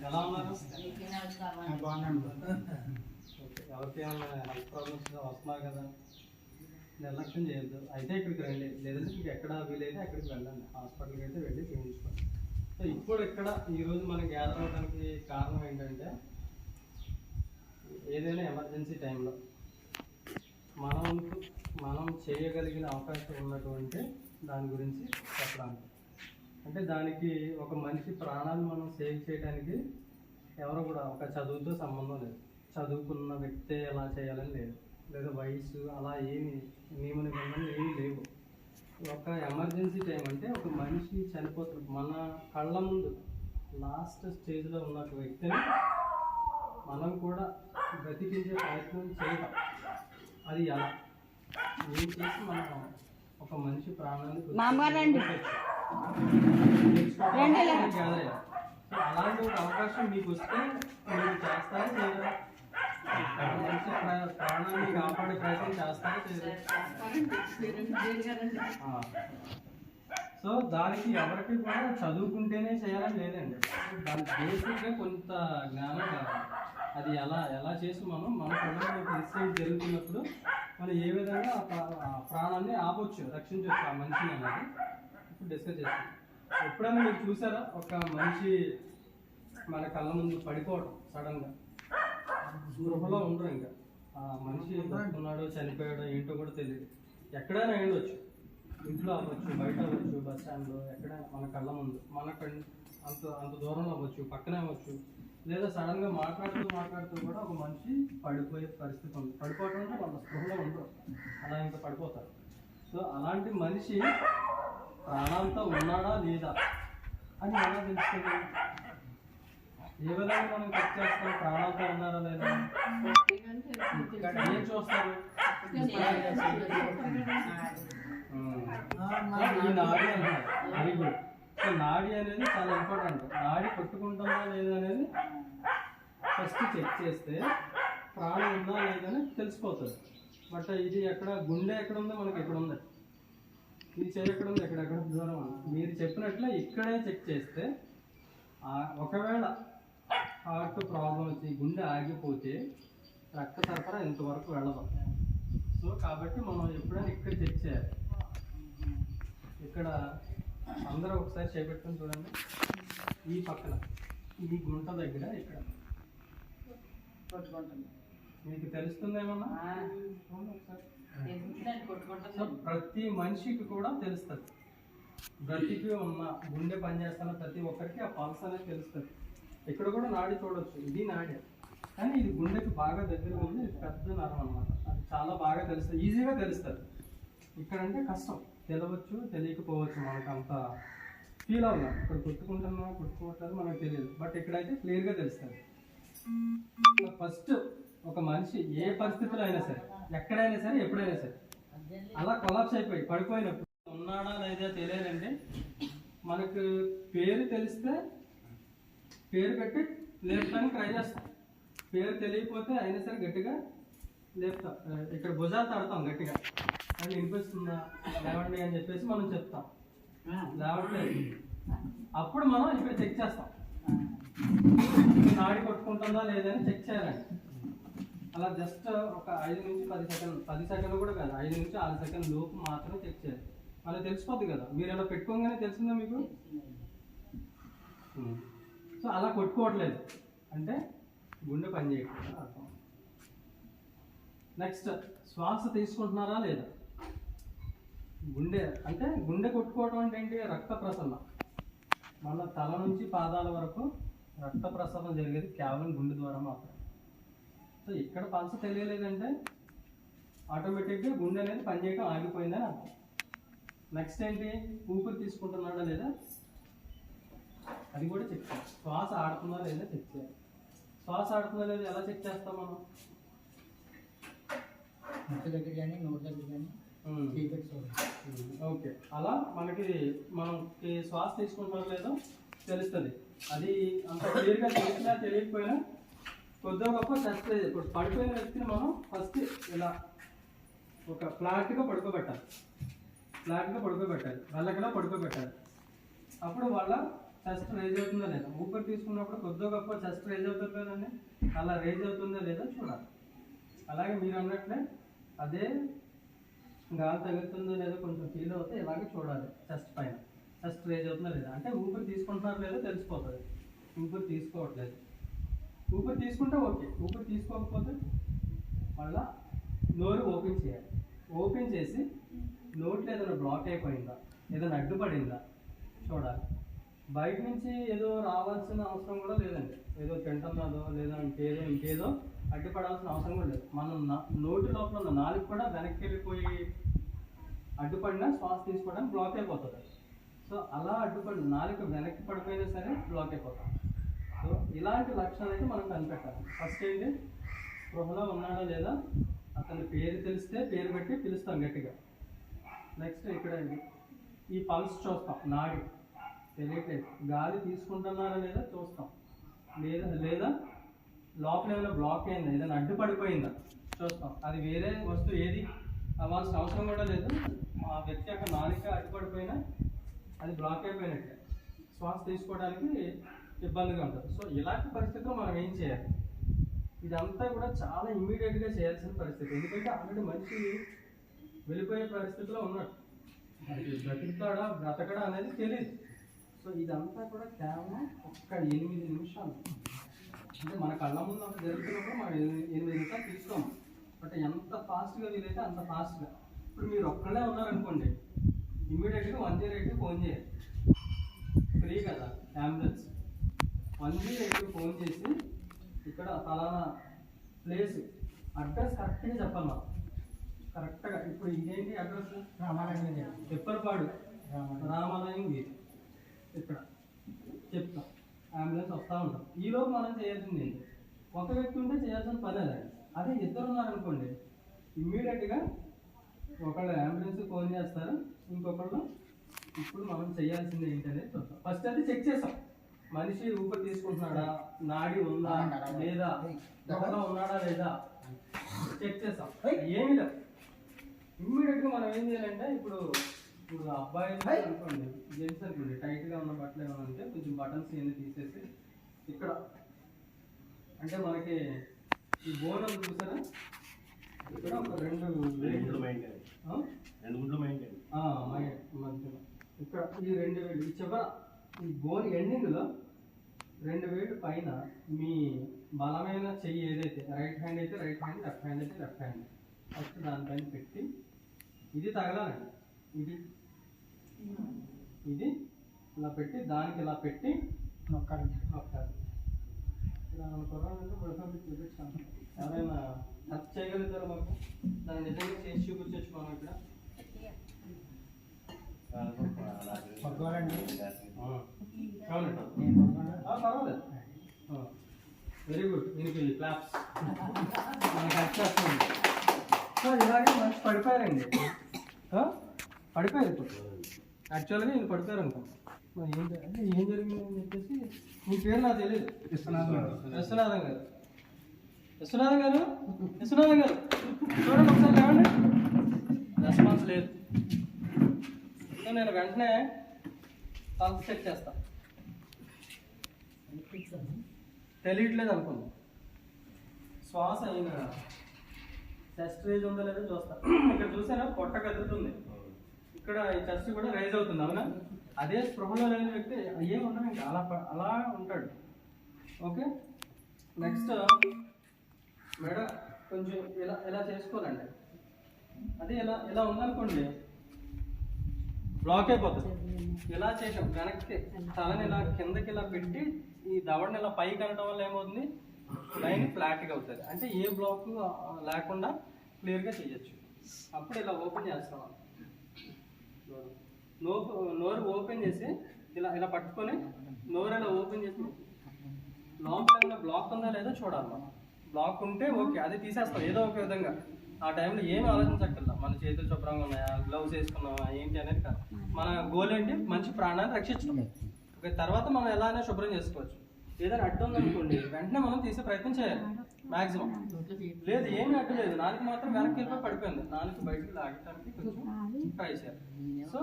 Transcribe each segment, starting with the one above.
ఎలా ఉన్నారు? బాగున్నాను. ఎవరికి ఏమన్నా హెల్త్ ప్రాబ్లమ్స్ వస్తున్నారు కదా, నిర్లక్ష్యం చేయొద్దు. అయితే ఇక్కడికి రండి, లేదంటే మీకు ఎక్కడ వీలైతే అక్కడికి వెళ్ళండి, హాస్పిటల్కి అయితే వెళ్ళి చూపించుకోండి. సో ఇప్పుడు ఇక్కడ ఈరోజు మనం గ్యాదర్ అవ్వడానికి కారణం ఏంటంటే, ఏదైనా ఎమర్జెన్సీ టైంలో మనం చేయగలిగిన అవకాశం ఉన్నటువంటి దాని గురించి చెప్పడానికి. అంటే దానికి ఒక మనిషి ప్రాణాన్ని మనం సేవ్ చేయడానికి ఎవరో కూడా ఒక చదువుతో సంబంధం లేదు, చదువుకున్న వ్యక్తే ఎలా చేయాలని లేదు, లేదా వయసు అలా ఏమి నియమ నిబంధనలు ఏమీ లేవు. ఒక ఎమర్జెన్సీ టైం అంటే ఒక మనిషి చనిపోతుంది, మన కళ్ళ ముందు లాస్ట్ స్టేజ్లో ఉన్న వ్యక్తిని మనం కూడా బ్రతికించే ప్రయత్నం చేయటం. అది ఎలా ఏం చేసి మనం ఒక మనిషి ప్రాణాన్ని అలాంటి ఒక అవకాశం మీకు వస్తే మీరు చేస్తారా చేయరా? మనిషి ప్రాణాన్ని కాపాడే ప్రయత్నం చేస్తారా చేయరా? సో దానికి ఎవరికి కూడా చదువుకుంటేనే చేయాలని లేదండి, దానికి బేసిక్గా కొంత జ్ఞానం కావాలి. అది ఎలా చేసి మన కళ్ళలో ఒక ఇన్సిడెంట్ జరుగుతున్నప్పుడు మనం ఏ విధంగా ఆ ప్రాణాన్ని ఆపొచ్చు, రక్షించవచ్చు ఆ మనిషిని అనేది ఇప్పుడు డిస్కస్ చేస్తాం. ఎప్పుడైనా మీరు చూసారా ఒక మనిషి మన కళ్ళ ముందు పడిపోవడం సడన్గా? గృహలో ఉండరు, ఇంకా ఆ మనిషి బతుకున్నాడో చనిపోయాడో ఏంటో కూడా తెలియదు. ఎక్కడైనా ఉండొచ్చు, ఇంట్లో అవ్వచ్చు, బయట అవ్వచ్చు, బస్ స్టాండ్లో, ఎక్కడైనా మన కళ్ళ ముందు, మనకు అంత దూరంలో అవ్వచ్చు, పక్కనే అవ్వచ్చు, లేదా సడన్గా మాట్లాడుతూ కూడా ఒక మనిషి పడిపోయే పరిస్థితి ఉంది. పడిపోవడం అంటే వాళ్ళ స్పృహలో ఉండరు, అలా ఇంకా పడిపోతారు. సో అలాంటి మనిషి ప్రాణాలతో ఉన్నాడా లేదా అని ఎలా తెలుస్తుంది? ఏ విధంగా మనం చెక్ చేస్తాం ప్రాణాలతో ఉన్నారా లేదా? ఏం చూస్తారు? ఈ నాడి అన్నారు, వెరీ గుడ్. సో నాడి అనేది చాలా ఇంపార్టెంట్. నాడి కొట్టుకుంటుందా లేదా అనేది ఫస్ట్ చెక్ చేస్తే ప్రాణం ఉందా లేదని తెలిసిపోతుంది. బట్ ఇది ఎక్కడ, గుండె ఎక్కడ ఉందో మనకి ఎక్కడ ఉంది, ఈ చెయ్యి ఎక్కడ ఉంది, ఎక్కడెక్కడ దూరం ఉంది. మీరు చెప్పినట్లే ఇక్కడే చెక్ చేస్తే ఒకవేళ హార్ట్ ప్రాబ్లం వచ్చి గుండె ఆగిపోతే రక్త సరఫరా ఇంతవరకు వెళ్ళదు. సో కాబట్టి మనం ఎప్పుడైనా ఇక్కడ చెక్ చేయాలి. ఇక్కడ అందరూ ఒకసారి చేపెట్టుకుని చూడండి, ఈ పక్కన ఈ గుంట దగ్గర ఇక్కడ మీకు తెలుస్తుందేమన్నా? సో ప్రతి మనిషికి కూడా తెలుస్తుంది, బ్రతికి ఉన్న గుండె పనిచేస్తున్న ప్రతి ఒక్కరికి ఆ పల్స్ అనేది తెలుస్తుంది. ఇక్కడ కూడా నాడి చూడవచ్చు, ఇది నాడి, కానీ ఇది గుండెకి బాగా దగ్గర ఉంది, ఇది పెద్ద నరం అనమాట. అది చాలా బాగా తెలుస్తుంది, ఈజీగా తెలుస్తుంది. ఇక్కడంటే కష్టం, తెలవచ్చు తెలియకపోవచ్చు, మనకు అంత ఫీల్ అవ్వాలి. ఇక్కడ కొట్టుకోవట్లేదు మనకు తెలియదు, బట్ ఇక్కడైతే క్లియర్గా తెలుస్తుంది. ఫస్ట్ ఒక మనిషి ఏ పరిస్థితిలో అయినా సరే, ఎక్కడైనా సరే, ఎప్పుడైనా సరే అలా కొలాప్స్ అయిపోయి పడిపోయినప్పుడు ఉన్నాడా లేదా తెలియాలంటే మనకు పేరు తెలిస్తే పేరు పెట్టి లేపడానికి ట్రై చేస్తాం. పేరు తెలియకపోతే అయినా సరే గట్టిగా లేపుతాం, ఇక్కడ భుజాలు తడతాం గట్టిగా, అని వినిపిస్తుందా లేవండి అని చెప్పేసి మనం చెప్తాం. లేవట్లేదు, అప్పుడు మనం ఇక్కడ చెక్ చేస్తాం, నాడి కొట్టుకుంటుందా లేదని చెక్ చేయాలండి. అలా జస్ట్ ఒక 5 నుంచి 10 సెకండ్లు కూడా కాదు, 5 నుంచి 6 సెకండ్ల లోపు మాత్రమే చెక్ చేయాలి. అలా తెలిసిపోద్ది కదా, మీరు ఇలా పెట్టుకోగానే తెలిసిందా మీకు? సో అలా కొట్టుకోవట్లేదు అంటే గుండె పని చేయట్లేదు అర్థం. నెక్స్ట్, శ్వాస తీసుకుంటున్నారా లేదా? గుండె కొట్టుకోవడం అంటే ఏంటి? రక్త ప్రసరణ. మన తల నుంచి పాదాల వరకు రక్త ప్రసరణ జరిగేది కేవలం గుండె ద్వారా మాత్రమే. సో ఇక్కడ పల్స్ తెలియలేదంటే ఆటోమేటిక్గా గుండె అనేది పనిచేయడం ఆగిపోయిందని అర్థం. నెక్స్ట్ ఏంటి? ఊపిరి తీసుకుంటున్నాడా లేదా అది కూడా చెక్ చేయాలి. శ్వాస ఆడుతుందా లేదా చెక్ చేయాలి. శ్వాస ఆడుతుందా లేదా ఎలా చెక్ చేస్తాం మనం? ముక్కు దగ్గర కానీ నోటి దగ్గర కానీ. ఓకే, అలా మనం శ్వాస తీసుకుంటారో లేదో తెలుస్తుంది. అది అంత క్లియర్గా తెలిసినా తెలియకపోయినా కొద్దిగా గొప్ప చెస్ట్. ఇప్పుడు పడిపోయిన వ్యక్తిని మనం ఫస్ట్ ఇలా ఒక ఫ్లాట్గా పడుకోబెట్టాలి, వెళ్ళకలా పడుకోబెట్టాలి. అప్పుడు వాళ్ళ చెస్ట్ రేజ్ అవుతుందా లేదా, ఊపిరి తీసుకున్నప్పుడు కొద్దిగా గొప్ప చెస్ట్ రేజ్ అవుతుంది కదండి, అలా రేజ్ అవుతుందా లేదా చూడాలి. అలాగే మీరు అన్నట్లే అదే గాలి తగులుతుందో లేదో కొంచెం ఫీల్ అవుతే ఇలాగే చూడాలి. చెస్ట్ పైన చెస్ట్ రేజ్ అవుతుందా లేదా, అంటే ఊపిరి తీసుకుంటున్నారో లేదో తెలిసిపోతుంది. ఊపిరి తీసుకోవట్లేదు, ఊపిరి తీసుకుంటే ఓకే, ఊపిరి తీసుకోకపోతే మళ్ళా నోరు ఓపెన్ చేయాలి. ఓపెన్ చేసి నోట్లో ఏదైనా బ్లాక్ అయిపోయిందా, ఏదైనా అడ్డుపడిందా చూడాలి. బయట నుంచి ఏదో రావాల్సిన అవసరం కూడా లేదండి, ఏదో తింటున్నదో లేదా ఇంకేదో అడ్డుపడాల్సిన అవసరం కూడా లేదు. మనం నోటి లోపల ఉన్న నాలుగు కూడా వెనక్కి వెళ్ళిపోయి అడ్డుపడినా శ్వాస తీసుకోవడానికి బ్లాక్ అయిపోతుంది. సో అలా అడ్డుపడి నాలుగు వెనక్కి పడిపోయినా సరే బ్లాక్ అయిపోతాం. సో ఇలాంటి లక్షణాలు అయితే మనం కనిపెట్టాలి. ఫస్ట్ ఏంటి, స్పృహలో ఉన్నాడా లేదా, అతని పేరు తెలిస్తే పేరు పెట్టి పిలుస్తాం గట్టిగా. నెక్స్ట్ ఇక్కడ ఈ పల్స్ చూస్తాం, నాడి తెలియట్లేదు, గాలి తీసుకుంటున్నారా లేదా చూస్తాం, లేదా లోపల ఏమైనా బ్లాక్ అయిందా, ఏదైనా అడ్డుపడిపోయిందా చూస్తాం. అది వేరే వస్తువు ఏది అవ్వాల్సిన అవసరం కూడా లేదు, ఆ వ్యక్తి యొక్క నాలుక అడ్డుపడిపోయినా అది బ్లాక్ అయిపోయినట్టే, శ్వాస తీసుకోవడానికి ఇబ్బందిగా ఉంటుంది. సో ఇలాంటి పరిస్థితుల్లో మనం ఏం చేయాలి, ఇదంతా కూడా చాలా ఇమ్మీడియట్గా చేయాల్సిన పరిస్థితి. ఎందుకంటే ఆల్రెడీ మనిషి వెళ్ళిపోయే పరిస్థితిలో ఉన్నాడు, బ్రతకడా అనేది తెలియదు. సో ఇదంతా కూడా కేవలం ఒక్క 8 నిమిషాలు, అంటే మన కళ్ళ ముందు అంత జరుగుతున్నప్పుడు మనం 8 నిమిషాలు తీసుకోము. బట్ ఎంత ఫాస్ట్గా వీలైతే అంత ఫాస్ట్గా. ఇప్పుడు మీరు ఒక్కడే ఉన్నారనుకోండి, ఇమ్మీడియట్గా 108కి ఫోన్ చేయాలి, ఫ్రీ కదా అంబులెన్స్. 108కి ఫోన్ చేసి ఇక్కడ ఫలానా ప్లేస్ అడ్రస్ కరెక్ట్గా చెప్పాలి మనం, కరెక్ట్గా. ఇప్పుడు ఇదేంటి అడ్రస్, రామాలయం, తిప్పలపాడు రామాలయం వీధి, ఇక్కడ చెప్తాం, అంబులెన్స్ వస్తూ ఉంటాం. ఈలోపు మనం చేయాల్సింది ఏంటి, ఒక వ్యక్తి ఉంటే చేయాల్సిన పని అదే 2 ఉన్నారనుకోండి, ఇమ్మీడియట్గా ఒకళ్ళు అంబులెన్స్ ఫోన్ చేస్తారు, ఇంకొకళ్ళు ఇప్పుడు మనం చేయాల్సింది ఏంటనేది చూస్తాం. ఫస్ట్ అది చెక్ చేస్తాం, మనిషి ఊపిరి తీసుకుంటున్నాడా, నాడి ఉందా లేదా, లోపల ఉన్నాడా లేదా చెక్ చేస్తాం. ఏమి లేదు, ఇమ్మీడియట్గా మనం ఏం చేయాలంటే ఇప్పుడు అబ్బాయి అనుకోండి, జెంట్స్ అనుకోండి, టైట్గా ఉన్న బట్టలు ఏమైనా ఉంటే కొంచెం బటన్స్ ఇవన్నీ తీసేసి ఇక్కడ, అంటే మనకి ఈ బోన్ అని చూసారా, ఇక్కడ ఒక 2 గుడ్లు మధ్యలో ఇక్కడ ఈ 2 వేలు, ఈ చివర ఈ బోన్ ఎండింగ్లో 2 వేలు పైన మీ బలమైన చెయ్యి ఏదైతే, రైట్ హ్యాండ్ అయితే రైట్ హ్యాండ్, లెఫ్ట్ హ్యాండ్ అయితే లెఫ్ట్ హ్యాండ్, ఫస్ట్ దానిపైన పెట్టి ఇది తగలాలండి, ఇది ఇలా పెట్టి దానికి ఇలా పెట్టి నొక్కాలి. ఇలా అనుకోవాలంటే ప్రొఫైల్ చూపించాను, ఎవరైనా టచ్ చేయగలుగుతారు మాకు, దాన్ని నిజంగా చేసి చూపించవచ్చు మనం ఇక్కడ. పర్వాలేదు, వెరీ గుడ్, దీనికి క్లాప్స్ మనకి హెల్ప్ చేస్తుంది. సో ఇలాగే మంచి పడిపోయారండి, పడిపోయారు. ఇప్పుడు యాక్చువల్గా నేను పడిపోయారు అనుకో, మరి అంటే ఏం జరిగిందని చెప్పేసి, మీ పేరు నాకు తెలియదు, విశ్వనాథం గారు చూడండి ఒకసారి, లేవండి, రెస్పాన్స్ లేదు. సో నేను వెంటనే పల్స్ చెక్ చేస్తా, తెలియట్లేదు అనుకోండి, శ్వాస అయిన చెస్ట్ రేజ్ ఉందో లేదో చూస్తా. ఇక్కడ చూసారా పొట్ట కదులుతుంది, ఇక్కడ ఈ చెస్ట్ కూడా రైజ్ అవుతుంది, అవునా. అదే స్పృహలో లేని వ్యక్తి ఏముండదు, ఇంకా అలా ఉంటాడు. ఓకే, నెక్స్ట్ మెడ కొంచెం ఇలా చేసుకోవాలండి, అదే ఇలా ఉందనుకోండి బ్లాక్ అయిపోతుంది. ఇలా చేసాం, వెనక్కి తలని ఇలా కిందకి ఇలా పెట్టి ఈ దవడని ఇలా పైకి అనడం వల్ల ఏమవుతుంది, లైన్ ఫ్లాట్గా అవుతుంది, అంటే ఏ బ్లాక్ లేకుండా క్లియర్గా చేయొచ్చు. అప్పుడు ఇలా ఓపెన్ చేస్తాం, నోరు ఓపెన్ చేసి ఇలా పట్టుకొని నోరు ఇలా ఓపెన్ చేసి లోపల బ్లాక్ ఉందా లేదా చూడాలి మనం. బ్లాక్ ఉంటే ఓకే, అది తీసేస్తాం ఏదో ఒక విధంగా. ఆ టైంలో ఏమి ఆలోచించక్కర్లా, మన చేతులు శుభ్రంగా ఉన్నాయా, గ్లౌస్ వేసుకున్నావా ఏంటి అనేది కాదు. మన గోల్ ఏంటి, మంచి ప్రాణాన్ని రక్షించడం. ఓకే, తర్వాత మనం ఎలా అయినా శుభ్రం చేసుకోవచ్చు. ఏదైనా అడ్డు ఉందనుకోండి, వెంటనే మనం తీసే ప్రయత్నం చేయాలి మ్యాక్సిమం. లేదు ఏమీ అడ్డు లేదు, నాలుగు మాత్రం వెనక్కి వెళ్ళిపోయి పడిపోయింది, నాలుగు బయటకు లాగడానికి కొంచెం ట్రై చేయాలి. సో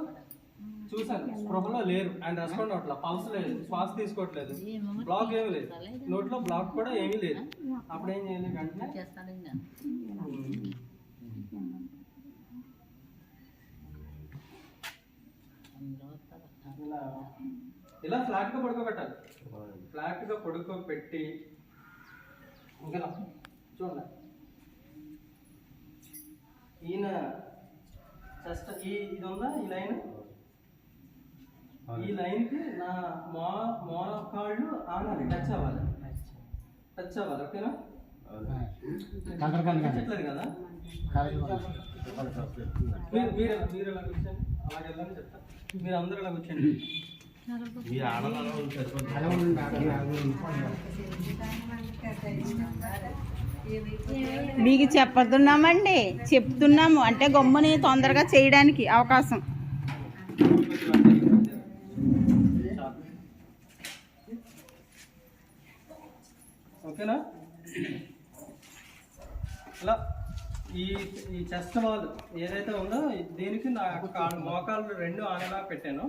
చూసాను స్పృహలో లేరు, ఆయన రెస్పాండ్ అవ్వట్లా, పల్స్ లేదు, శ్వాస తీసుకోవట్లేదు, బ్లాక్ ఏమీ లేదు, నోట్లో బ్లాక్ కూడా ఏమీ లేదు. అప్పుడు ఏం చేయాలి? వెంటనే ఇలా ఇలా ఫ్లాట్గా పడుకోబెట్టాలి. ఫ్లాట్గా పడుకోబెట్టి ఇంకా చూడండి, ఈయన జస్ట్ ఇది ఉందా ఈ లైన్, ఈ లైన్కి నా మోకాళ్ళు ఆనాలి, టచ్ అవ్వాలి, ఓకేనా? కనిపించట్లేదు కదా? మీరు ఎలా కూర్చోండి, అలాగే వెళ్ళని చెప్తా. మీరు అందరూ ఇలా కూర్చోండి. మీకు చెప్పతున్నామండి, చెప్తున్నాము అంటే గమ్ముని తొందరగా చేయడానికి అవకాశం. ఓకేనా? ఇలా ఈ చెస్ట్ వాల్ ఏదైతే ఉందో దీనికి నా మోకాళ్ళు రెండు ఆనేలా పెట్టాను.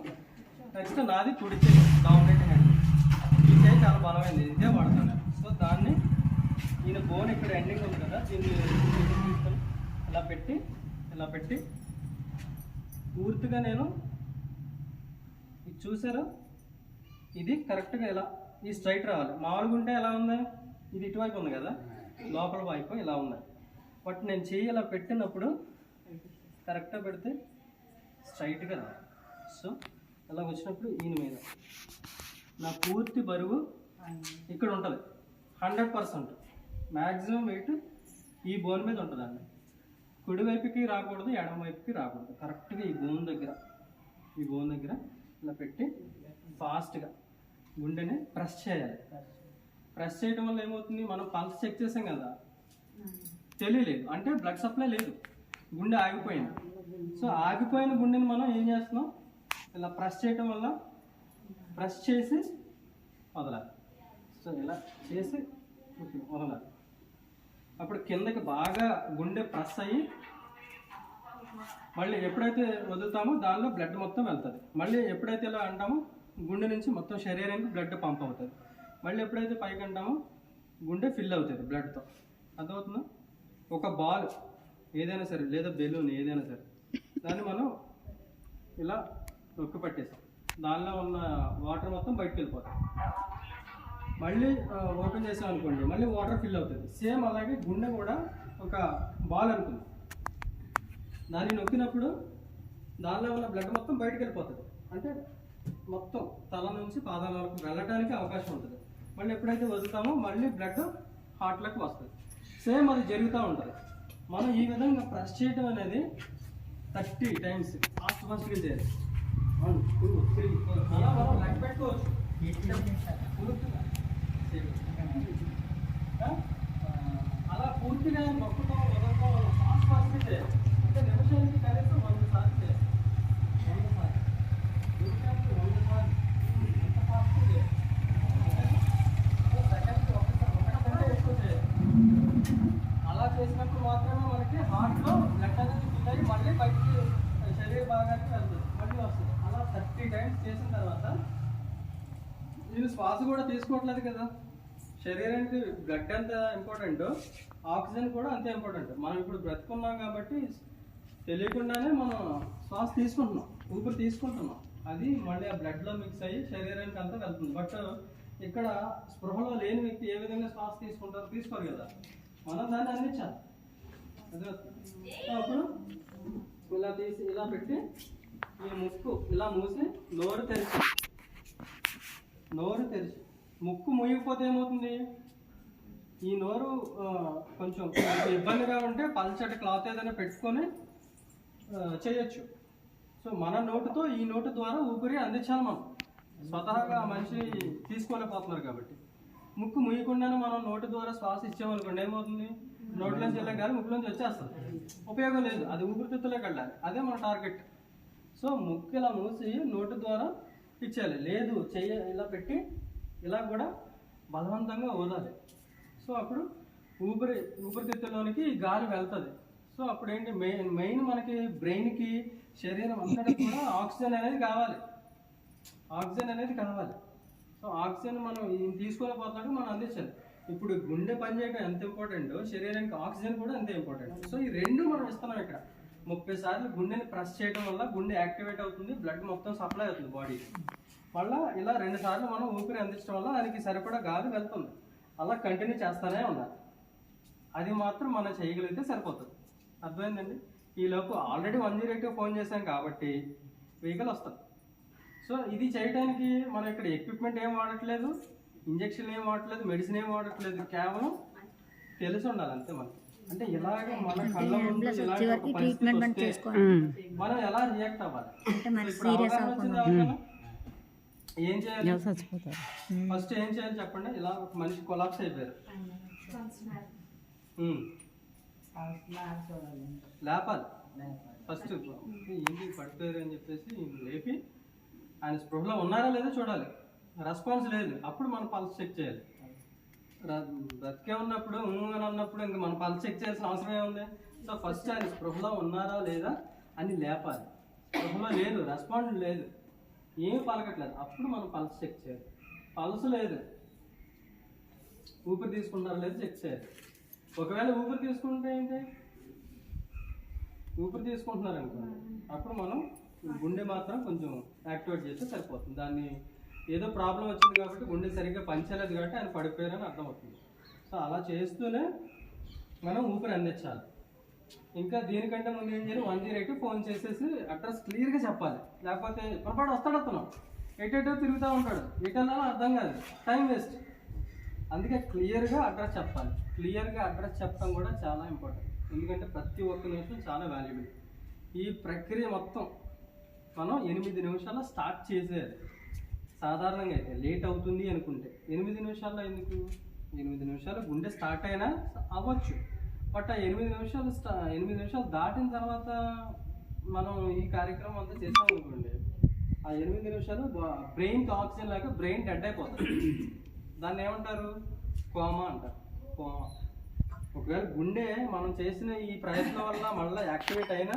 నెక్స్ట్ నాది కుడి చేయి, డామినేట్ హ్యాండ్. ఈ చేయి చాలా బలమైంది, ఇదే వాడతాను. సో దాన్ని ఈయన బోన్ ఇక్కడ ఎండింగ్ ఉంది కదా, దీన్ని తీసుకొని ఇలా పెట్టి పూర్తిగా నేను ఇది చూసారా, ఇది కరెక్ట్గా ఇలా ఈ స్ట్రైట్ రావాలి. మామూలుగా ఉంటే ఎలా ఉంది, ఇది ఇటువైపు ఉంది కదా, లోపల వైపు ఇలా ఉంది. బట్ నేను చెయ్యి ఇలా పెట్టినప్పుడు కరెక్ట్గా పెడితే స్ట్రైట్గా రావాలి. సో ఇలా వచ్చినప్పుడు ఈయన మీద నా పూర్తి బరువు ఇక్కడ ఉంటుంది. 100% మ్యాక్సిమం వెయిట్ ఈ బోన్ మీద ఉంటుందండి. కుడివైపుకి రాకూడదు, ఎడమ వైపుకి రాకూడదు. కరెక్ట్గా ఈ బోన్ దగ్గర ఇలా పెట్టి ఫాస్ట్గా గుండెని ప్రెస్ చేయాలి. ప్రెస్ చేయడం వల్ల ఏమవుతుంది, మనం పల్స్ చెక్ చేసాం కదా, తెలియలేదు అంటే బ్లడ్ సప్లై లేదు, గుండె ఆగిపోయింది. సో ఆగిపోయిన గుండెని మనం ఏం చేస్తున్నాం, ఇలా ప్రెస్ చేయడం వల్ల ప్రెస్ చేసి వదలాలి. సో ఇలా చేసి వదలాలి. అప్పుడు కిందకి బాగా గుండె ప్రెస్ అయ్యి మళ్ళీ ఎప్పుడైతే వదులుతామో దానిలో బ్లడ్ మొత్తం వెళ్తుంది. మళ్ళీ ఎప్పుడైతే ఇలా అంటామో గుండె నుంచి మొత్తం శరీరానికి బ్లడ్ పంప్ అవుతుంది. మళ్ళీ ఎప్పుడైతే పైకి అంటామో గుండె ఫిల్ అవుతుంది బ్లడ్తో. అర్థమవుతుందా? ఒక బాల్ ఏదైనా సరే లేదా బెలూన్ ఏదైనా సరే దాన్ని మనం ఇలా నొక్కి పట్టేసాం, దానిలో ఉన్న వాటర్ మొత్తం బయటకు వెళ్ళిపోతుంది. మళ్ళీ ఓపెన్ చేసాం అనుకోండి, మళ్ళీ వాటర్ ఫిల్ అవుతుంది. సేమ్ అలాగే గుండె కూడా ఒక బాల్ అనుకుంది, దాన్ని నొక్కినప్పుడు దానిలో ఉన్న బ్లడ్ మొత్తం బయటకు వెళ్ళిపోతుంది. అంటే మొత్తం తల నుంచి పాదాల వరకు వెళ్ళడానికి అవకాశం ఉంటుంది. మళ్ళీ ఎప్పుడైతే వదులుతామో మళ్ళీ బ్లడ్ హార్ట్లోకి వస్తుంది. సేమ్ అది జరుగుతూ ఉంటుంది. మనం ఈ విధంగా ప్రెస్ చేయడం అనేది 30 times ఫాస్ట్గా చేయాలి. 1 2 3 4 అలా మనం లెక్క పెట్టుకోవచ్చు. అలా పూర్తిగా నొక్కుతో వదలతో ఫాస్ట్గా చేయాలి. అంటే నిమిషానికి కనీసం 100 సార్లు చేయాలి. 100 సార్లు నిమిషానికి 100 సార్లు ఎంత ఫాస్ట్గా చేయాలి. సెకండ్కి ఒకటంటే ఎక్కువ చేయాలి. అలా చేసినప్పుడు మాత్రమే మనకి హార్ట్లో బ్లడ్ అనేది ఫిల్ అయ్యి మళ్ళీ బయటికి శరీర భాగానికి వెళ్తుంది, మళ్ళీ వస్తుంది. అలా 30 times చేసిన తర్వాత నేను శ్వాస కూడా తీసుకోవట్లేదు కదా, శరీరానికి బ్లడ్ ఎంత ఇంపార్టెంటో ఆక్సిజన్ కూడా అంతే ఇంపార్టెంట్. మనం ఇప్పుడు బ్రతుకున్నాం కాబట్టి తెలియకుండానే మనం శ్వాస తీసుకుంటున్నాం, ఊపిరి తీసుకుంటున్నాం. అది మళ్ళీ ఆ బ్లడ్లో మిక్స్ అయ్యి శరీరానికి అంతా వెళ్తుంది. బట్ ఇక్కడ స్పృహలో లేని వ్యక్తి ఏ విధంగా శ్వాస తీసుకుంటారో తీసుకోరు కదా, మనం దాన్ని అందించాలి. అప్పుడు ఇలా తీసి ఇలా పెట్టి ఈ ముక్కు ఇలా మూసి నోరు తెరిచి ముక్కు మూయకపోతే ఏమవుతుంది, ఈ నోరు కొంచెం ఇబ్బందిగా ఉంటే పల్చటి క్లాత్ ఏదైనా పెట్టుకొని చేయొచ్చు. సో మన నోటుతో ఈ నోటు ద్వారా ఊపిరి అందించాలి. మనం స్వతహాగా మనిషి తీసుకోలేకపోతున్నారు కాబట్టి ముక్కు మూయకుండానే మనం నోటు ద్వారా శ్వాస ఇచ్చామనుకోండి, ఏమవుతుంది, నోట్లోంచి వెళ్ళే గాలి ముక్కులోంచి వచ్చేస్తుంది, ఉపయోగం లేదు, అది ఊపిరితిత్తులోకి వెళ్ళాలి, అదే మన టార్గెట్. సో ముక్కు ఇలా మూసి నోటు ద్వారా ఇచ్చేయాలి. లేదు చెయ్యి ఇలా పెట్టి ఇలా కూడా బలవంతంగా ఊదాలి. సో అప్పుడు ఊపిరితిత్తులోనికి గాలి వెళ్తుంది. సో అప్పుడు ఏంటి, మెయిన్ మనకి బ్రెయిన్కి శరీరం అంతటా కూడా ఆక్సిజన్ అనేది కావాలి. సో ఆక్సిజన్ మనం తీసుకోలేకపోతున్నాక మనం అందించాలి. ఇప్పుడు గుండె పనిచేయడం ఎంత ఇంపార్టెంటో శరీరానికి ఆక్సిజన్ కూడా అంతే ఇంపార్టెంట్. సో ఈ రెండు మనం ఇస్తున్నాం ఇక్కడ. 30 సార్లు గుండెని ప్రెస్ చేయడం వల్ల గుండె యాక్టివేట్ అవుతుంది, బ్లడ్ మొత్తం సప్లై అవుతుంది బాడీకి. మళ్ళీ ఇలా 2 సార్లు మనం ఊపిరి అందించడం వల్ల దానికి సరిపడా గాలి వెళ్తుంది. అలా కంటిన్యూ చేస్తూనే ఉండాలి. అది మాత్రం మనం చేయగలిగితే సరిపోతుంది. అర్థమైందండి? ఈలోపు ఆల్రెడీ 108 ఫోన్ చేశాం కాబట్టి వెహికల్ వస్తుంది. సో ఇది చేయడానికి మనం ఇక్కడ ఎక్విప్మెంట్ ఏం వాడట్లేదు, ఇంజక్షన్ ఏం వాడట్లేదు, మెడిసిన్ ఏం వాడట్లేదు, కేవలం తెలిసి ఉండాలి అంతే. మనం అంటే ఇలాగే మన కళ్ళ ముందు మనం ఎలా రియాక్ట్ అవ్వాలి. ఇప్పుడు అవగాహన వచ్చింది ఎవరికైనా? ఏం చేయాలి? ఫస్ట్ ఏం చేయాలి చెప్పండి. ఇలా ఒక మనిషి కొలాప్స్ అయిపోయారు, లేపాలి. ఫస్ట్ ఏంటి పడిపోయారు అని చెప్పేసి లేపి ఆయన స్పృహలో ఉన్నారా లేదో చూడాలి. రెస్పాన్స్ లేదు, అప్పుడు మనం పల్స్ చెక్ చేయాలి. బ్రతికే ఉన్నప్పుడు అని అన్నప్పుడు ఇంకా మనం పల్స్ చెక్ చేయాల్సిన అవసరం ఏముంది? సో ఫస్ట్ ఆయన స్పృహలో ఉన్నారా లేదా అని లేపాలి. స్పృహలో లేదు, రెస్పాన్స్ లేదు, ఏమి పలకట్లేదు, అప్పుడు మనం పల్స్ చెక్ చేయాలి. పల్స్ లేదు, ఊపిరి తీసుకుంటారా లేదు చెక్ చేయాలి. ఒకవేళ ఊపిరి తీసుకుంటే ఏంటి, ఊపిరి తీసుకుంటున్నారు అనుకోండి, అప్పుడు మనం గుండె మాత్రం కొంచెం యాక్టివేట్ చేస్తే సరిపోతుంది. దాన్ని ఏదో ప్రాబ్లం వచ్చింది కాబట్టి గుండె సరిగ్గా పనిచేయలేదు కాబట్టి ఆయన పడిపోయారని అర్థమవుతుంది. సో అలా చేస్తూనే మనం ఊపిరి అందించాలి. ఇంకా దీనికంటే ముందు ఏం చేయాలి, 108 ఫోన్ చేసేసి అడ్రస్ క్లియర్గా చెప్పాలి. లేకపోతే పొరపాటు వస్తాడు అతను, ఎటేటో తిరుగుతూ ఉంటాడు, ఎటెళ్ళాలో అర్థం కాదు, టైం వేస్ట్. అందుకే క్లియర్గా అడ్రస్ చెప్పాలి. క్లియర్గా అడ్రస్ చెప్పడం కూడా చాలా ఇంపార్టెంట్. ఎందుకంటే ప్రతి ఒక్క నిమిషం చాలా వాల్యుబుల్. ఈ ప్రక్రియ మొత్తం మనం 8 నిమిషాల్లో స్టార్ట్ చేసేయాలి. సాధారణంగా అయితే లేట్ అవుతుంది అనుకుంటే 8 నిమిషాల్లో ఎందుకు? 8 నిమిషాలు గుండె స్టార్ట్ అయినా అవ్వచ్చు. బట్ ఆ 8 నిమిషాలు దాటిన తర్వాత మనం ఈ కార్యక్రమం అంతా చేసాం అనుకోండి, ఆ 8 నిమిషాలు బ్రెయిన్కి ఆక్సిజన్ లేక బ్రెయిన్ డెడ్ అయిపోతుంది. దాన్ని ఏమంటారు? కోమా అంటారు. కోమా. ఒకవేళ గుండె మనం చేసిన ఈ ప్రయత్నం వల్ల మళ్ళీ యాక్టివేట్ అయినా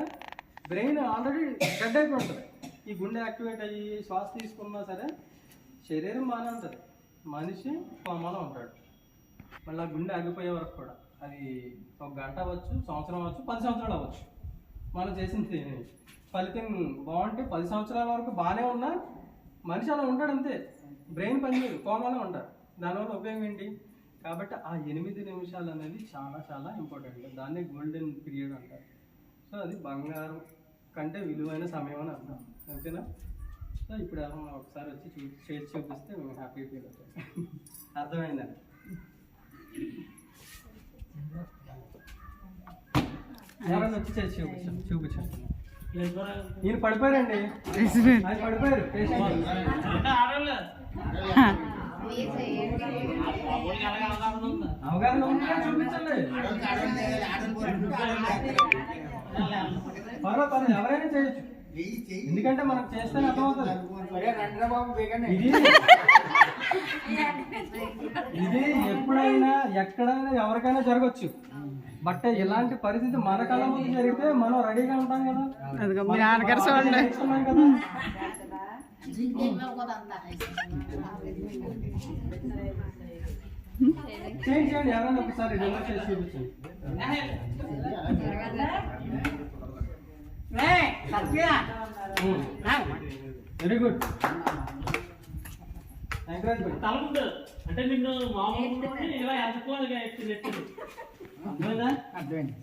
బ్రెయిన్ ఆల్రెడీ డెడ్ అయిపోయి ఉంటుంది. ఈ గుండె యాక్టివేట్ అయ్యి శ్వాస తీసుకున్నా సరే శరీరం బాగానే ఉంటుంది, మనిషి కోమాలో ఉంటాడు. మళ్ళీ గుండె ఆగిపోయే వరకు కూడా అది 1 గంట అవ్వచ్చు, సంవత్సరం అవ్వచ్చు, 10 సంవత్సరాలు అవ్వచ్చు. మనం చేసింది ఫలితం బాగుంటే 10 సంవత్సరాల వరకు బాగానే ఉన్నా మనిషి అలా ఉంటాడు అంతే, బ్రెయిన్ పనిచేయదు, కోమాలో ఉంటాడు. దానివల్ల ఉపయోగం ఏంటి? కాబట్టి ఆ 8 నిమిషాలు అనేది చాలా చాలా ఇంపార్టెంట్. దాన్ని గోల్డెన్ పీరియడ్ అంటారు. సో అది బంగారం కంటే విలువైన సమయం అని అర్థం. ఓకేనా? సో ఇప్పుడు ఎవరైనా ఒకసారి వచ్చి చేసి చూపిస్తే మేము హ్యాపీ ఫీల్ అవుతాం. అర్థమైందండి? ఎవరైనా వచ్చి చేసి చూపించండి. ఈయన పడిపోయారండి, ఆయన పడిపోయారు. అవగాహన ఉందా? చూపించండి. పర్వాలేదు, ఎవరైనా చేయొచ్చు. ఎందుకంటే మనం చేస్తేనే అర్థమవుతుంది. ఇది ఎప్పుడైనా ఎక్కడైనా ఎవరికైనా జరగచ్చు. బట్ ఇలాంటి పరిస్థితి మన కళ్ళ ముందు జరిగితే మనం రెడీగా ఉంటాం కదా. నేర్చుకున్నాం కదా. చేయండి, ఎవరైనా ఒకసారి డెమో చేసి చూపించండి. Very good. తలముందు అంటే నిన్ను మామూలు ఇలా ఎదుకోవాలిగా ఎత్తి అర్థమైందా? అర్థమైంది.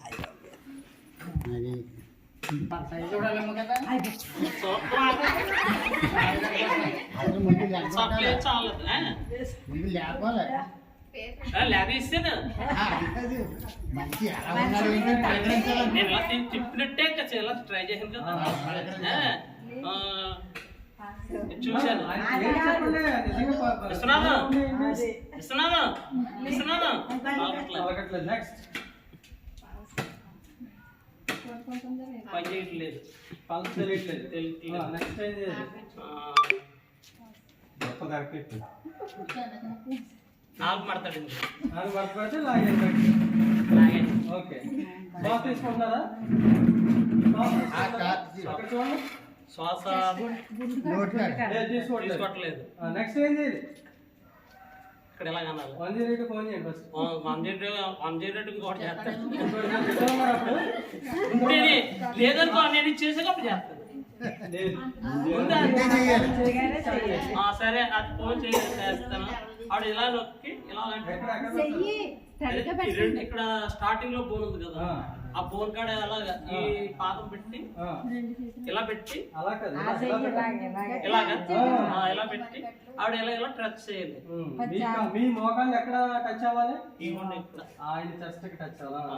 చెప్పినట్టే చాలా ట్రై చేసాను కదా, చూశాను. పని చేయట్లేదు, పల్స్ తెలియట్లేదు. నెక్స్ట్ ఏం చేయాలి? నాలుగు పడతాడు, నాలుగు పడితే లాగేది. ఓకే శ్వాస తీసుకుంటున్నారా? అక్కడ చూడండి. శ్వాస లేదు, తీసుకోవట్లేదు. తీసుకోవట్లేదు. నెక్స్ట్ ఏం చేయాలి? ఇక్కడ ఎలా కనాలి? 108 ఫోన్ చేయండి ఫస్ట్. 108 ఇంకోటి చేస్తాను. ఎక్కడ ఉన్నారు అప్పుడు? ఉండేది లేదనుకో నేను చేసాక అప్పుడు చేస్తాను. లేదు. ఉందా? సరే అది ఫోన్ చేస్తాను. ఆవిడ ఇలా నొక్కి ఇలా అంటే ఇక్కడ స్టార్టింగ్ లో బోన్ ఉంది కదా, ఆ బోన్ కాడ అలాగా ఈ పాదం పెట్టి ఇలా పెట్టి అలా కాదు, ఇలాగా ఇలా పెట్టి ఆవిడ ఇలా ఇలా టచ్ చేయాలి. మీ మోకాళ్ళు ఎక్కడ టచ్ అవ్వాలి? ఇవ్వండి ఇక్కడ ఆయన చెస్ట్ కి టచ్ అవ్వాలా?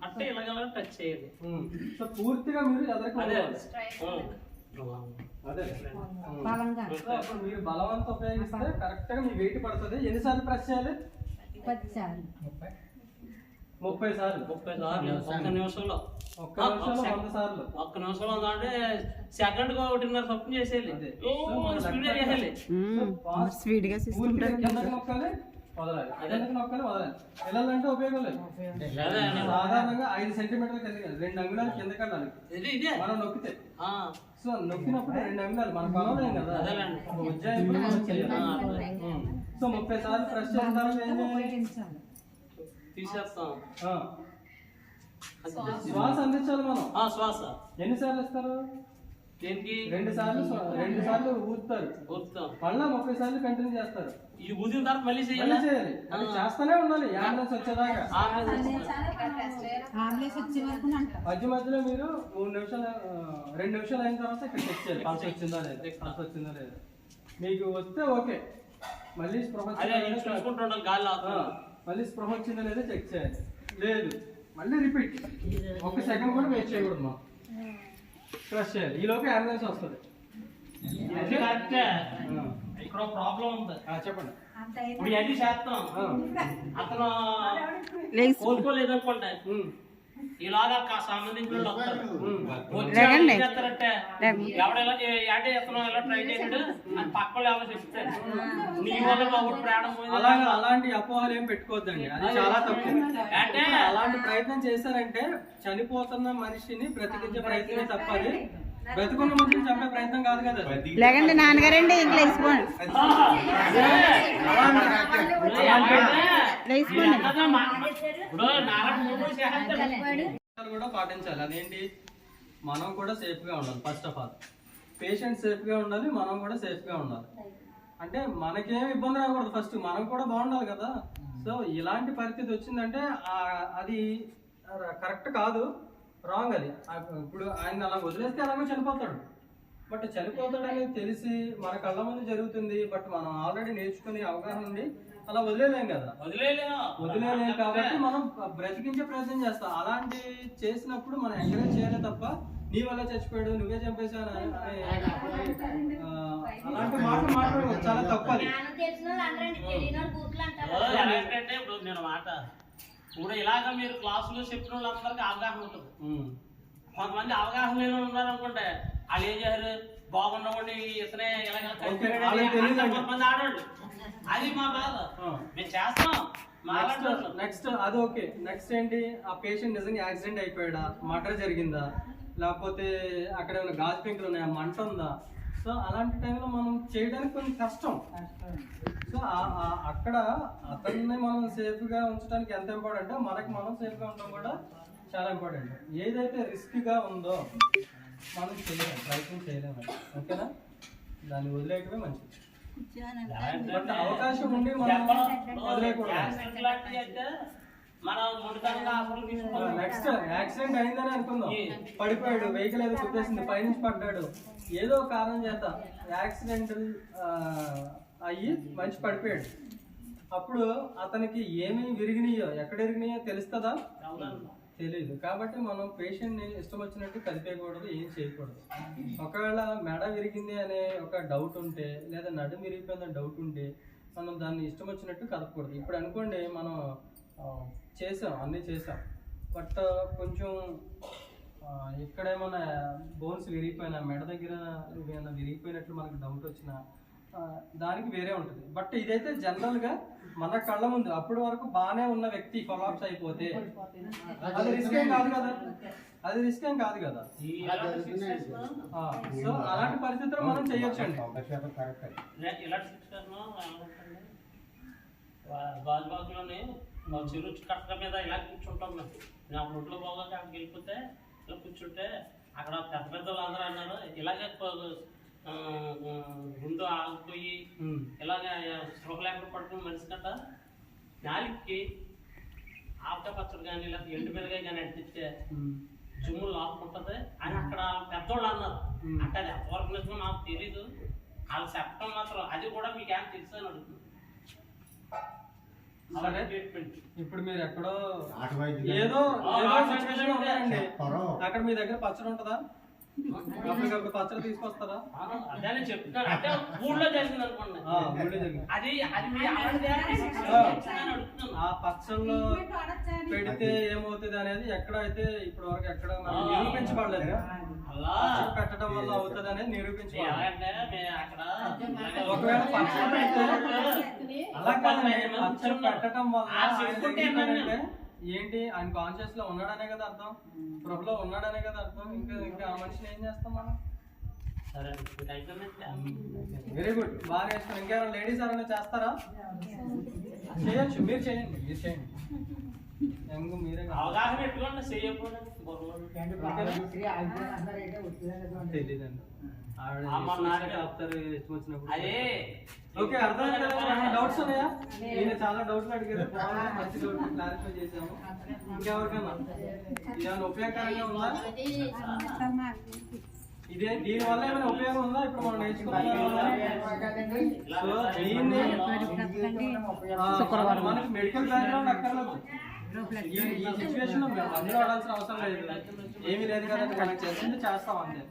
అంటే ఇలాగ టచ్ చేయాలి. సో పూర్తిగా మీరు ఎదరికి అదే అదే అప్పుడు మీరు బలవంతం ఉపయోగిస్తే కరెక్ట్ గా మీ వెయిట్ పడుతుంది. ఎన్నిసార్లు ప్రెస్ చేయాలి? 10 సార్లు. 30 సార్లు. 30 సార్లు ఒక్క నిమిషంలో. ఒక్క నిమిషంలో 100 సార్లు. ఒక్క నిమిషంలో అంటే సెకండ్ కు 1.5 సొప్పు చేసేయాలి. స్పీడ్ చేసేయాలి. స్పీడ్ గా కిందకి నొక్కాలి, వదలాలి. కిందకి నొక్కాలి, వదలాలి. వెళ్ళాలంటే ఉపయోగం లేదు. సాధారణంగా 5 సెంటీమీటర్ల కిందకి 2 అంగుళాలు కిందకి వెళ్ళాలి మనం నొక్కితే. సో నొక్కినప్పుడు 2 అంగుళాలు మన కొనలేం కదా, ఉజ్జాయింపులు మనం చేయాలి. సో 30 సార్లు ప్రెస్ చేసిన తర్వాత ఏం చేయాలి? తీసేస్తాం. శ్వాస అందించాలి మనం. శ్వాస ఎన్నిసార్లు ఇస్తారు? దేనికి? 2 సార్లు ఊదుతారు, మళ్ళా 30 సార్లు కంటిన్యూ చేస్తారు. ఈ ఊదిన తర్వాత మళ్ళీ చేయాలి. అది చేస్తానే ఉండాలి అంబులెన్స్ వచ్చేదాకా. మధ్య మధ్యలో మీరు 3 నిమిషాలు 2 నిమిషాలు అయిన తర్వాత ఇక్కడ చెక్ చేయాలి, పల్స్ వచ్చిందా లేదా. మీకు వస్తే ఓకే, మళ్ళీ స్పృహ మళ్ళీ స్పృహ వచ్చిందా లేదా చెక్ చేయాలి. లేదు మళ్ళీ రిపీట్. 1 సెకండ్ కూడా వేస్ట్ చేయకూడదు. మనం ప్రెస్ చేయాలి, ఈలోపు అంబులెన్స్ వస్తుంది. ఇక్కడ ప్రాబ్లం ఉంది. చెప్పండి. ఇప్పుడు ఎన్ని చేస్తాం అతను కోలుకోలేదనుకోండి, ఇలాగా సంబంధించిన వాళ్ళు వస్తారు. ఎవడెలా అంటే ఇతను ఎలా ట్రై చేసాడు అని పక్క వాళ్ళు ఎవరో చెప్తారు. నీ వల్ల ఒకటి ప్రాణం పోయింది. అలాంటి అపోహలు ఏం పెట్టుకోవద్దండి, అది చాలా తప్పు. అంటే అలాంటి ప్రయత్నం చేశారంటే చనిపోతున్న మనిషిని బ్రతికించే ప్రయత్నమే తప్పది, బ్రతుకున్న మనిషిని చంపే ప్రయత్నం కాదు కదా. లేకండి నాన్నగారండి ఇంక లేచిపోండి. కూడా పాటించాలి. అదేంటి, మనం కూడా సేఫ్ గా ఉండాలి. First of all patient safe గా ఉండాలి, మనం కూడా సేఫ్ గా ఉండాలి. అంటే మనకేం ఇబ్బంది రాకూడదు, ఫస్ట్ మనం కూడా బాగుండాలి కదా. సో ఇలాంటి పరిస్థితి వచ్చిందంటే అది కరెక్ట్ కాదు, రాంగ్. అది ఇప్పుడు ఆయన అలా వదిలేస్తే అలాగే చనిపోతాడు. బట్ చనిపోతాడు అనేది తెలిసి మన కళ్ళ ముందు జరుగుతుంది, బట్ మనం ఆల్రెడీ నేర్చుకుని అవగాహన ఉంది, అలా వదిలేలేం కదా. వదిలేలేం కాబట్టి మనం బ్రతికించే ప్రయత్నం చేస్తాం. అలాంటి చేసినప్పుడు మనం ఎంకరేజ్ చేయాలి తప్ప నీ వల్ల చచ్చిపోయాడు, నువ్వే చంపేశాను అలాంటి మాటలు మాట్లాడకూడదు, చాలా తప్పది. నేను మాట ఇప్పుడు ఇలాగా మీరు క్లాసులో చెప్పిన వాళ్ళందరికీ అవగాహన ఉంటుంది. కొంతమంది అవగాహన లేని ఉన్నారు అనుకుంటే వాళ్ళు ఏం చేశారు, బాగున్నవాడిని ఇతనే కొంతమంది ఆడవాళ్ళు. అది మా బాధ, మేము చేస్తాం. నెక్స్ట్ అది ఓకే. నెక్స్ట్ ఏంటి, ఆ పేషెంట్ నిజంగా యాక్సిడెంట్ అయిపోయాడా, మర్డర్ జరిగిందా, లేకపోతే అక్కడ ఏమైనా గాజు పెంకులు ఉన్నాయా, మంట ఉందా. సో అలాంటి టైంలో మనం చేయడానికి కొంచెం కష్టం. సో అక్కడ అతన్ని మనం సేఫ్గా ఉంచడానికి ఎంత ఇంపార్టెంట్, మనకి మనం సేఫ్గా ఉండడం కూడా చాలా ఇంపార్టెంట్. ఏదైతే రిస్క్గా ఉందో మనం చేయలేము, ప్రయత్నం చేయలేము. ఓకేనా, దాన్ని వదిలేయటమే మంచిది. బట్ అవకాశం ఉండి మనం వదిలేయకూడదు. నెక్స్ట్ యాక్సిడెంట్ అయిందని అనుకుందాం, పడిపోయాడు, వెహికల్ ఏదో గుద్దేసింది, పైనుంచి పడ్డాడు, ఏదో కారణం చేత యాక్సిడెంట్ అయ్యి మంచి పడిపోయాడు. అప్పుడు అతనికి ఏమి విరిగినాయో, ఎక్కడ విరిగినాయో తెలుస్తుందా? తెలియదు. కాబట్టి మనం పేషెంట్ని ఇష్టం వచ్చినట్టు కలిపేయకూడదు, ఏం చేయకూడదు. ఒకవేళ మెడ విరిగింది అనే ఒక డౌట్ ఉంటే, లేదా నడుము విరిగిపోయిందని డౌట్ ఉంటే మనం దాన్ని ఇష్టం వచ్చినట్టు కలపకూడదు. ఇప్పుడు అనుకోండి మనం చేసాం, అన్నీ చేసాం, బట్ కొంచెం ఇక్కడేమన్నా బోన్స్ విరిగిపోయినా, మెడ దగ్గర ఏమైనా విరిగిపోయినట్లు మనకు డౌట్ వచ్చినా, దానికి వేరే ఉంటుంది. బట్ ఇదైతే జనరల్ గా మన కళ్ళ ముందు అప్పటి వరకు బాగానే ఉన్న వ్యక్తి కొలాప్స్ అయిపోతే అది రిస్క్ ఏం కాదు కదా, అది రిస్క్ ఏం కాదు కదా. సో అలాంటి పరిస్థితుల్లో మనం చేయొచ్చండి. గాజుబాగులోనే చెరువు కట్ట మీద ఇలా కూర్చుంటాం మేము. నా రోడ్లో బాగా అక్కడికి వెళ్ళిపోతే ఇలా కూర్చుంటే అక్కడ పెద్ద పెద్ద అందరూ అన్నారు ఇలాగే ముందు ఆగిపోయి ఇలాగే స్పృహ లేకుండా పడుకుని మనిషి కట్ట నాలుగుకి ఆవకాయ పచ్చడి కానీ ఇలా ఎండు మిరగాయ కానీ అంటిస్తే జుమ్ము లాక్కుంటుంది అని అక్కడ పెద్దోళ్ళు అన్నారు. అంటే అది ఎంతవరకు నిజమో నాకు తెలీదు, వాళ్ళు చెప్పడం మాత్రం అది కూడా మీకు ఏం తెలుసు అని అడుగుతుంది. ఇప్పుడు మీరు ఎక్కడో ఏదో సిచ్యువేషన్ ఉంటాయండి, అక్కడ మీ దగ్గర పచ్చడి ఉంటుందా, అప్పటికప్పుడు పచ్చడి తీసుకొస్తారా? అదే చెప్తున్నారు. అంటే ఊళ్ళో జరిగింది అనుకోండి, అది ఆ పచ్చళ్ళు పెడితే ఏమవుతుంది అనేది ఎక్కడైతే ఇప్పటి వరకు ఎక్కడ నిరూపించబడలేదు. పెట్టడం వల్ల అవుతుంది అనేది నిరూపించబడలేదు. ఒకవేళ పచ్చడి పెడితే అలా కాదండి, పచ్చడి పెట్టడం వల్ల ఏంటి ఆయన కాన్షియస్ లో ఉన్నాడనే కదా అర్థం, స్పృహలో ఉన్నాడనే కదా అర్థం. ఇంకా ఆ మనిషిని ఏం చేస్తాం మనం? వెరీ గుడ్, బాగా చేస్తాం. ఇంకేమైనా లేడీస్ ఎవరైనా చేస్తారా? చేయొచ్చు, మీరు చేయండి, మీరు చేయండి. మీరే అవగాహన పెట్టుకోండి, చేయకపోతే తెలీదండి. అదే ఓకే, అర్థమైంది కదా. డౌట్స్ ఉన్నాయా? నేను చాలా డౌట్లు అడిగారు, మంచి డౌట్ క్లారిఫై చేసాము. ఇంకెవరికైనా ఇదేమైనా ఉపయోగకరంగా ఉందా? దీని వల్ల ఏమైనా ఉపయోగం ఉందా ఇప్పుడు మనం నేర్చుకున్నాం? సో దీన్ని మనకి మెడికల్ బ్యాక్గ్రౌండ్ అక్కర్లేదు. ఈ సిచ్యువేషన్ లో మేము మందులు వాడాల్సిన అవసరం లేదు, ఏమీ లేదు కదండి. మనకి చేసింది చేస్తాం అంతే.